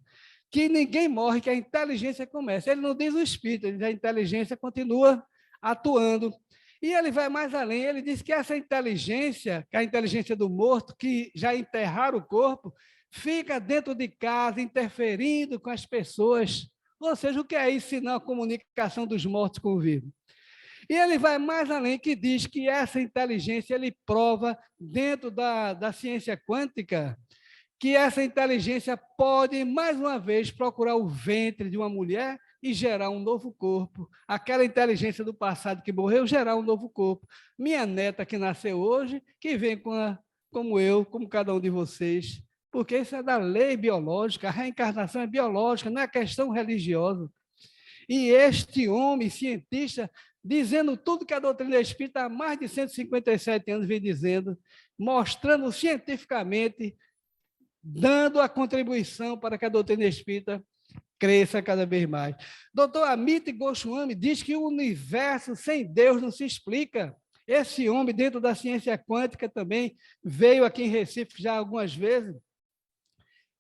que ninguém morre, que a inteligência começa. Ele não diz o espírito, ele diz a inteligência continua atuando. E ele vai mais além, ele diz que essa inteligência, que é a inteligência do morto, que já enterraram o corpo, fica dentro de casa, interferindo com as pessoas. Ou seja, o que é isso, senão a comunicação dos mortos com o vivo? E ele vai mais além, que diz que essa inteligência, ele prova dentro da ciência quântica, que essa inteligência pode, mais uma vez, procurar o ventre de uma mulher e gerar um novo corpo. Aquela inteligência do passado que morreu, gerar um novo corpo. Minha neta que nasceu hoje, que vem como eu, como cada um de vocês, porque isso é da lei biológica, a reencarnação é biológica, não é questão religiosa. E este homem cientista, dizendo tudo que a doutrina espírita há mais de 157 anos vem dizendo, mostrando cientificamente, dando a contribuição para que a doutrina espírita cresça cada vez mais. Dr. Amit Goswami diz que o universo sem Deus não se explica. Esse homem, dentro da ciência quântica também, veio aqui em Recife já algumas vezes,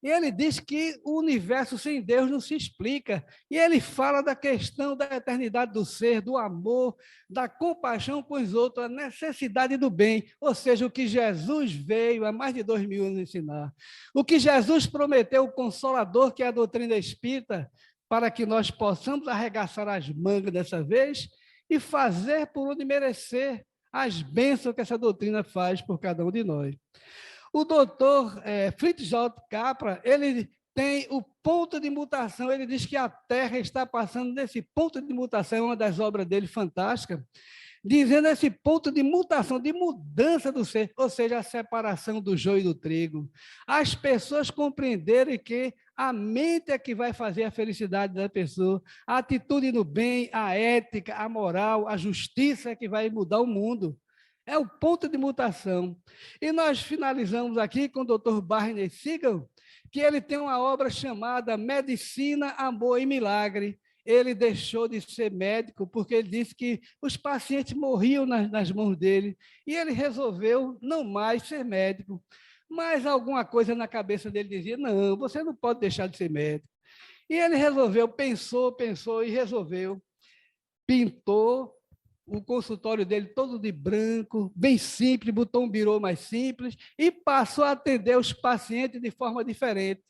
E ele diz que o universo sem Deus não se explica. E ele fala da questão da eternidade do ser, do amor, da compaixão com os outros, a necessidade do bem. Ou seja, o que Jesus veio há mais de 2000 anos ensinar. O que Jesus prometeu, o Consolador, que é a doutrina espírita, para que nós possamos arregaçar as mangas dessa vez e fazer por onde merecer as bênçãos que essa doutrina faz por cada um de nós. O doutor Fritz J. Capra, ele tem o ponto de mutação, ele diz que a Terra está passando nesse ponto de mutação, é uma das obras dele fantástica, dizendo esse ponto de mutação, de mudança do ser, ou seja, a separação do joio e do trigo. As pessoas compreenderem que a mente é que vai fazer a felicidade da pessoa, a atitude no bem, a ética, a moral, a justiça é que vai mudar o mundo. É o ponto de mutação. E nós finalizamos aqui com o Dr. Barney Siegel, que ele tem uma obra chamada Medicina, Amor e Milagre. Ele deixou de ser médico porque ele disse que os pacientes morriam nas mãos dele e ele resolveu não mais ser médico. Mas alguma coisa na cabeça dele dizia, não, você não pode deixar de ser médico. E ele resolveu, pensou e resolveu. Pintou o consultório dele todo de branco, bem simples, botou um birô mais simples e passou a atender os pacientes de forma diferente.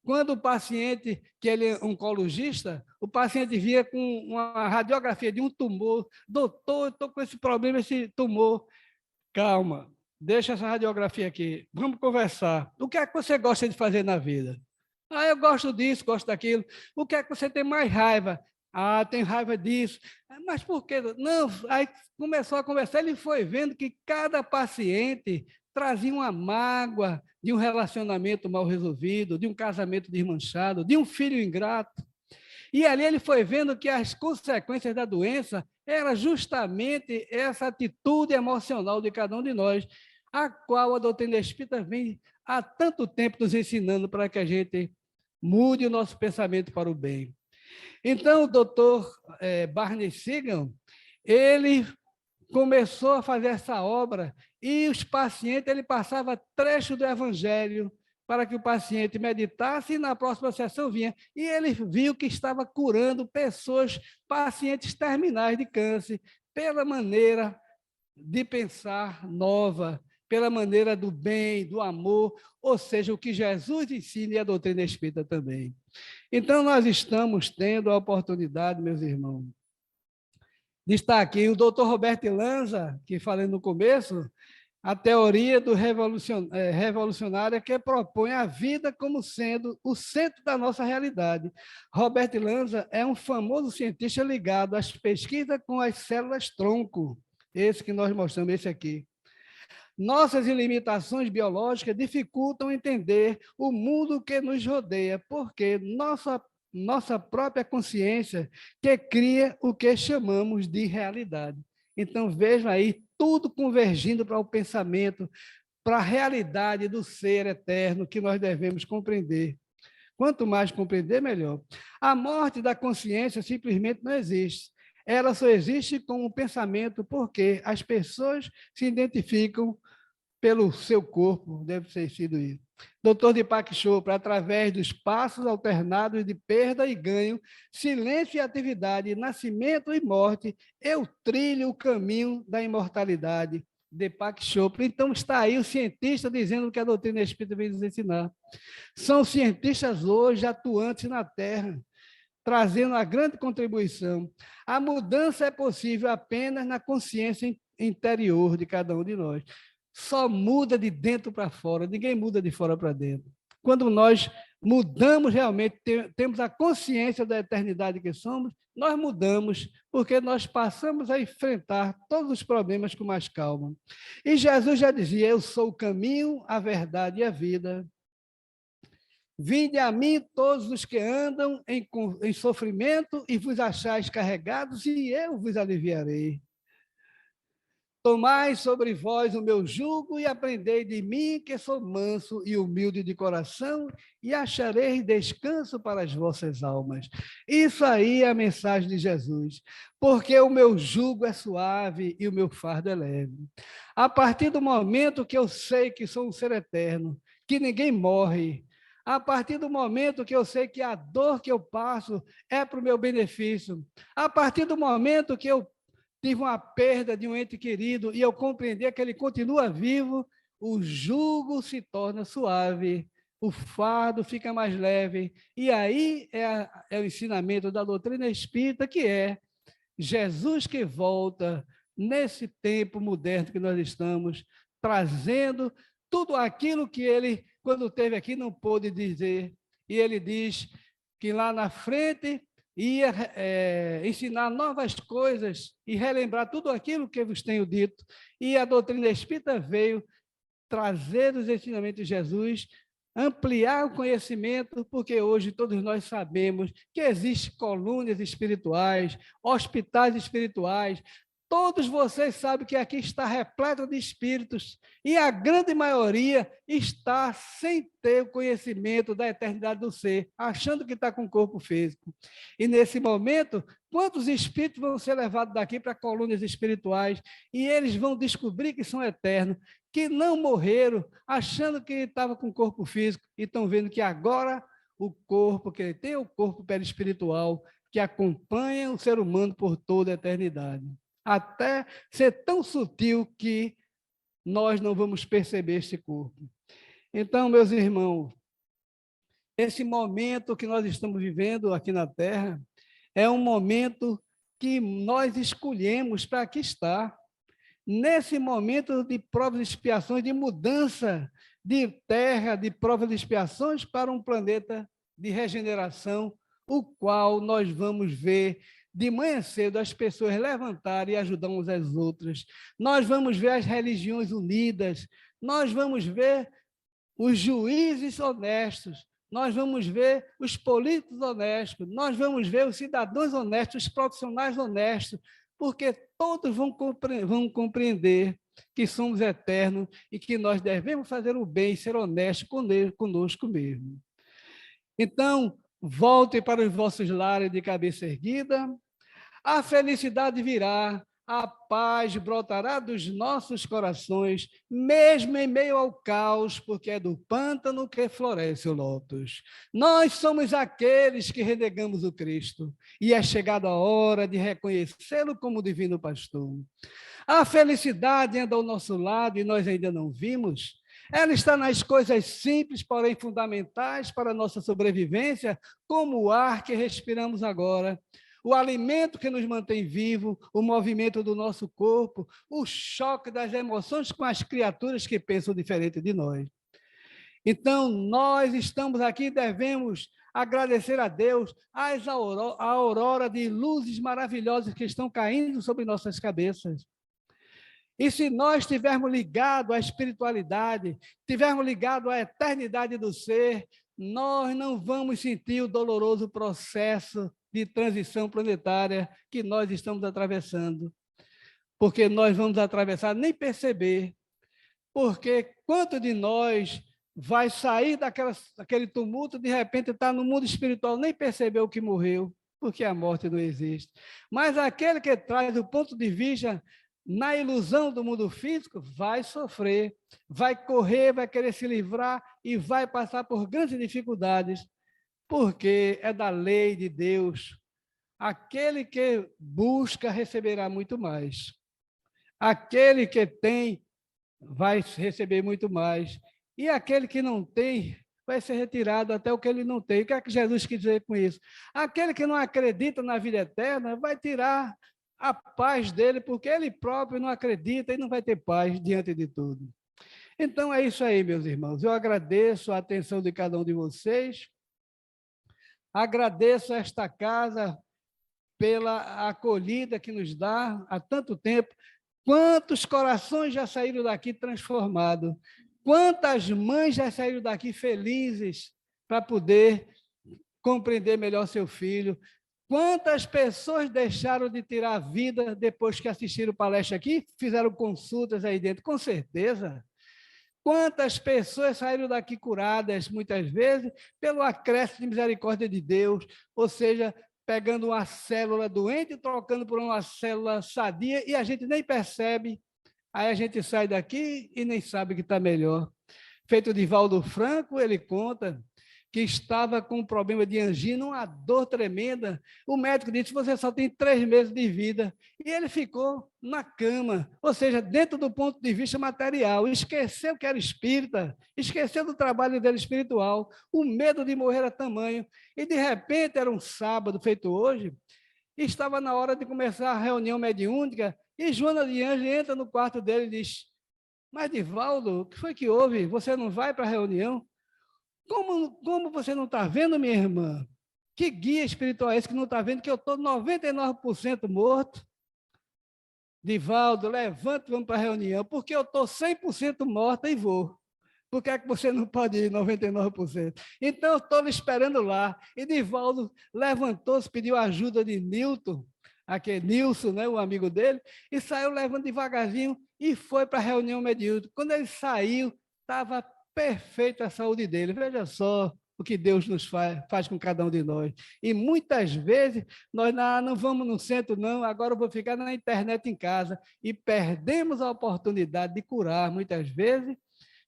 Quando o paciente, que ele é oncologista, o paciente via com uma radiografia de um tumor, doutor, eu estou com esse problema, esse tumor. Calma, deixa essa radiografia aqui, vamos conversar. O que é que você gosta de fazer na vida? Ah, eu gosto disso, gosto daquilo. O que é que você tem mais raiva? Ah, tem raiva disso. Mas por quê? Não, aí começou a conversar, ele foi vendo que cada paciente trazia uma mágoa de um relacionamento mal resolvido, de um casamento desmanchado, de um filho ingrato. E ali ele foi vendo que as consequências da doença era justamente essa atitude emocional de cada um de nós, a qual a doutrina espírita vem há tanto tempo nos ensinando para que a gente mude o nosso pensamento para o bem. Então, o doutor Barney Siegel, ele começou a fazer essa obra e os pacientes, ele passava trecho do Evangelho para que o paciente meditasse e na próxima sessão vinha. E ele viu que estava curando pessoas, pacientes terminais de câncer, pela maneira de pensar nova, pela maneira do bem, do amor, ou seja, o que Jesus ensina e a doutrina espírita também. Então, nós estamos tendo a oportunidade, meus irmãos, de estar aqui. O doutor Roberto Lanza, que falei no começo, a teoria do revolucionária que propõe a vida como sendo o centro da nossa realidade. Roberto Lanza é um famoso cientista ligado às pesquisas com as células-tronco, esse que nós mostramos, esse aqui. Nossas limitações biológicas dificultam entender o mundo que nos rodeia, porque nossa própria consciência que cria o que chamamos de realidade. Então, vejam aí, tudo convergindo para o pensamento, para a realidade do ser eterno que nós devemos compreender. Quanto mais compreender, melhor. A morte da consciência simplesmente não existe. Ela só existe como pensamento porque as pessoas se identificam pelo seu corpo, deve ter sido isso. Doutor Deepak Chopra, através dos passos alternados de perda e ganho, silêncio e atividade, nascimento e morte, eu trilho o caminho da imortalidade. Deepak Chopra. Então está aí o cientista dizendo o que a doutrina espírita vem nos ensinar. São cientistas hoje atuantes na Terra, trazendo uma grande contribuição. A mudança é possível apenas na consciência interior de cada um de nós. Só muda de dentro para fora, ninguém muda de fora para dentro. Quando nós mudamos realmente, temos a consciência da eternidade que somos, nós mudamos, porque nós passamos a enfrentar todos os problemas com mais calma. E Jesus já dizia, eu sou o caminho, a verdade e a vida. Vinde a mim todos os que andam em sofrimento e vos achais carregados, e eu vos aliviarei. Tomai sobre vós o meu jugo e aprendei de mim, que sou manso e humilde de coração, e achareis descanso para as vossas almas. Isso aí é a mensagem de Jesus. Porque o meu jugo é suave e o meu fardo é leve. A partir do momento que eu sei que sou um ser eterno, que ninguém morre, A partir do momento que eu sei que a dor que eu passo é para o meu benefício, a partir do momento que eu tive uma perda de um ente querido e eu compreender que ele continua vivo, o jugo se torna suave, o fardo fica mais leve. E aí é o ensinamento da doutrina espírita, que é Jesus que volta nesse tempo moderno que nós estamos, trazendo tudo aquilo que ele, quando esteve aqui, não pôde dizer. E ele diz que lá na frente ia ensinar novas coisas e relembrar tudo aquilo que eu vos tenho dito. E a doutrina espírita veio trazer os ensinamentos de Jesus, ampliar o conhecimento, porque hoje todos nós sabemos que existem colônias espirituais, hospitais espirituais. Todos vocês sabem que aqui está repleto de espíritos e a grande maioria está sem ter o conhecimento da eternidade do ser, achando que está com o corpo físico. E nesse momento, quantos espíritos vão ser levados daqui para colônias espirituais e eles vão descobrir que são eternos, que não morreram, achando que estava com o corpo físico e estão vendo que agora o corpo, que ele tem o corpo perispiritual, que acompanha o ser humano por toda a eternidade. Até ser tão sutil que nós não vamos perceber este corpo. Então, meus irmãos, esse momento que nós estamos vivendo aqui na Terra é um momento que nós escolhemos para aqui estar. Nesse momento de provas e expiações, de mudança de terra, de provas e expiações para um planeta de regeneração, o qual nós vamos ver de manhã cedo as pessoas levantarem e ajudar umas às outras. Nós vamos ver as religiões unidas, nós vamos ver os juízes honestos, nós vamos ver os políticos honestos, nós vamos ver os cidadãos honestos, os profissionais honestos, porque todos vão compreender que somos eternos e que nós devemos fazer o bem e ser honestos conosco mesmo. Então, voltem para os vossos lares de cabeça erguida, a felicidade virá, a paz brotará dos nossos corações, mesmo em meio ao caos, porque é do pântano que floresce o lótus. Nós somos aqueles que renegamos o Cristo, e é chegada a hora de reconhecê-lo como divino pastor. A felicidade anda ao nosso lado e nós ainda não vimos. Ela está nas coisas simples, porém fundamentais para a nossa sobrevivência, como o ar que respiramos agora, o alimento que nos mantém vivo, o movimento do nosso corpo, o choque das emoções com as criaturas que pensam diferente de nós. Então, nós estamos aqui e devemos agradecer a Deus a aurora de luzes maravilhosas que estão caindo sobre nossas cabeças. E se nós estivermos ligados à espiritualidade, estivermos ligados à eternidade do ser, nós não vamos sentir o doloroso processo de transição planetária que nós estamos atravessando. Porque nós vamos atravessar, nem perceber. Porque quanto de nós vai sair daquele tumulto, de repente está no mundo espiritual, nem percebeu que morreu, porque a morte não existe. Mas aquele que traz o ponto de vista na ilusão do mundo físico, vai sofrer, vai correr, vai querer se livrar e vai passar por grandes dificuldades, porque é da lei de Deus. Aquele que busca receberá muito mais. Aquele que tem vai receber muito mais. E aquele que não tem vai ser retirado até o que ele não tem. O que é que Jesus quis dizer com isso? Aquele que não acredita na vida eterna vai tirar a paz dele, porque ele próprio não acredita e não vai ter paz diante de tudo. Então é isso aí, meus irmãos. Eu agradeço a atenção de cada um de vocês. Agradeço a esta casa pela acolhida que nos dá há tanto tempo. Quantos corações já saíram daqui transformados? Quantas mães já saíram daqui felizes para poder compreender melhor seu filho? Quantas pessoas deixaram de tirar a vida depois que assistiram palestra aqui? Fizeram consultas aí dentro, com certeza. Quantas pessoas saíram daqui curadas, muitas vezes, pelo acréscimo de misericórdia de Deus, ou seja, pegando uma célula doente e trocando por uma célula sadia, e a gente nem percebe, aí a gente sai daqui e nem sabe que está melhor. Feito de Valdo Franco, ele conta que estava com um problema de angina, uma dor tremenda. O médico disse: você só tem 3 meses de vida. E ele ficou na cama, ou seja, dentro do ponto de vista material. Esqueceu que era espírita, esqueceu do trabalho dele espiritual. O medo de morrer era tamanho. E, de repente, era um sábado, feito hoje, e estava na hora de começar a reunião mediúnica, e Joana de Anjos entra no quarto dele e diz: mas, Divaldo, o que foi que houve? Você não vai para a reunião? Como você não está vendo, minha irmã? Que guia espiritual é esse que não está vendo que eu estou 99% morto? Divaldo, levanta e vamos para a reunião, porque eu estou 100% morta e vou. Por que é que você não pode ir 99%? Então, eu estou lhe esperando lá. E Divaldo levantou-se, pediu ajuda de Nilton, aquele Nilson, né, o amigo dele, e saiu levando devagarzinho e foi para a reunião mediúnica. Quando ele saiu, estava perfeita a saúde dele. Veja só o que Deus nos faz com cada um de nós. E muitas vezes nós não vamos no centro, não, agora eu vou ficar na internet em casa. E perdemos a oportunidade de curar, muitas vezes,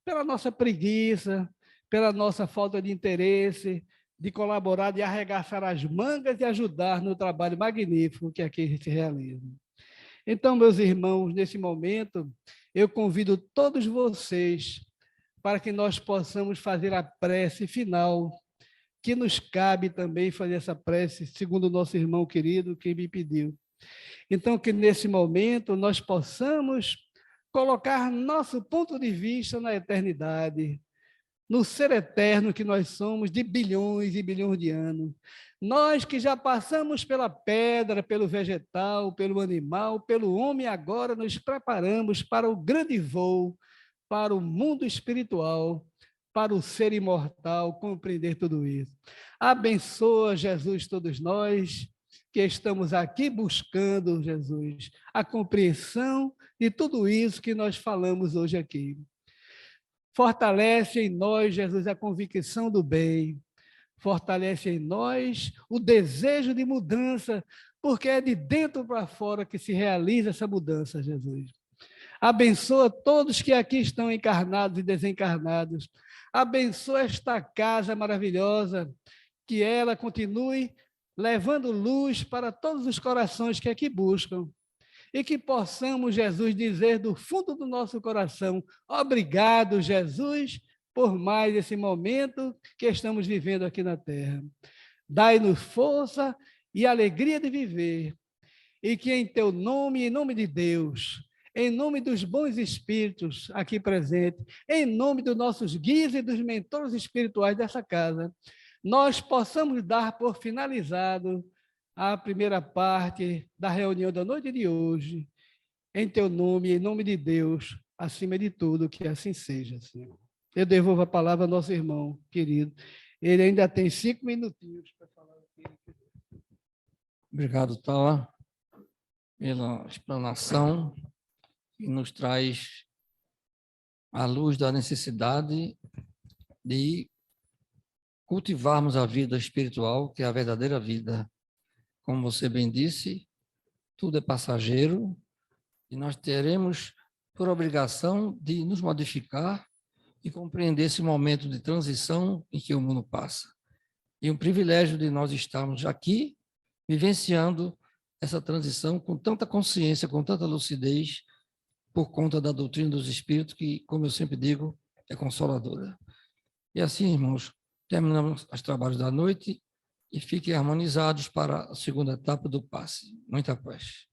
pela nossa preguiça, pela nossa falta de interesse, de colaborar, de arregaçar as mangas e ajudar no trabalho magnífico que aqui se realiza. Então, meus irmãos, nesse momento, eu convido todos vocês para que nós possamos fazer a prece final, que nos cabe também fazer essa prece, segundo o nosso irmão querido, que me pediu. Então, que nesse momento nós possamos colocar nosso ponto de vista na eternidade, no ser eterno que nós somos, de bilhões e bilhões de anos. Nós que já passamos pela pedra, pelo vegetal, pelo animal, pelo homem, agora nos preparamos para o grande voo, para o mundo espiritual, para o ser imortal, compreender tudo isso. Abençoa, Jesus, todos nós que estamos aqui buscando, Jesus, a compreensão de tudo isso que nós falamos hoje aqui. Fortalece em nós, Jesus, a convicção do bem, fortalece em nós o desejo de mudança, porque é de dentro para fora que se realiza essa mudança, Jesus. Abençoa todos que aqui estão encarnados e desencarnados. Abençoa esta casa maravilhosa, que ela continue levando luz para todos os corações que aqui buscam. E que possamos, Jesus, dizer do fundo do nosso coração: obrigado, Jesus, por mais esse momento que estamos vivendo aqui na Terra. Dai-nos força e alegria de viver, e que em teu nome, em nome de Deus, em nome dos bons espíritos aqui presentes, em nome dos nossos guias e dos mentores espirituais dessa casa, nós possamos dar por finalizado a primeira parte da reunião da noite de hoje, em teu nome, em nome de Deus, acima de tudo, que assim seja, Senhor. Eu devolvo a palavra ao nosso irmão querido. Ele ainda tem 5 minutinhos para falar. Obrigado, Tala, pela explanação que nos traz à luz da necessidade de cultivarmos a vida espiritual, que é a verdadeira vida. Como você bem disse, tudo é passageiro e nós teremos por obrigação de nos modificar e compreender esse momento de transição em que o mundo passa. E um privilégio de nós estarmos aqui vivenciando essa transição com tanta consciência, com tanta lucidez, por conta da doutrina dos Espíritos, que, como eu sempre digo, é consoladora. E assim, irmãos, terminamos os trabalhos da noite e fiquem harmonizados para a segunda etapa do passe. Muita paz.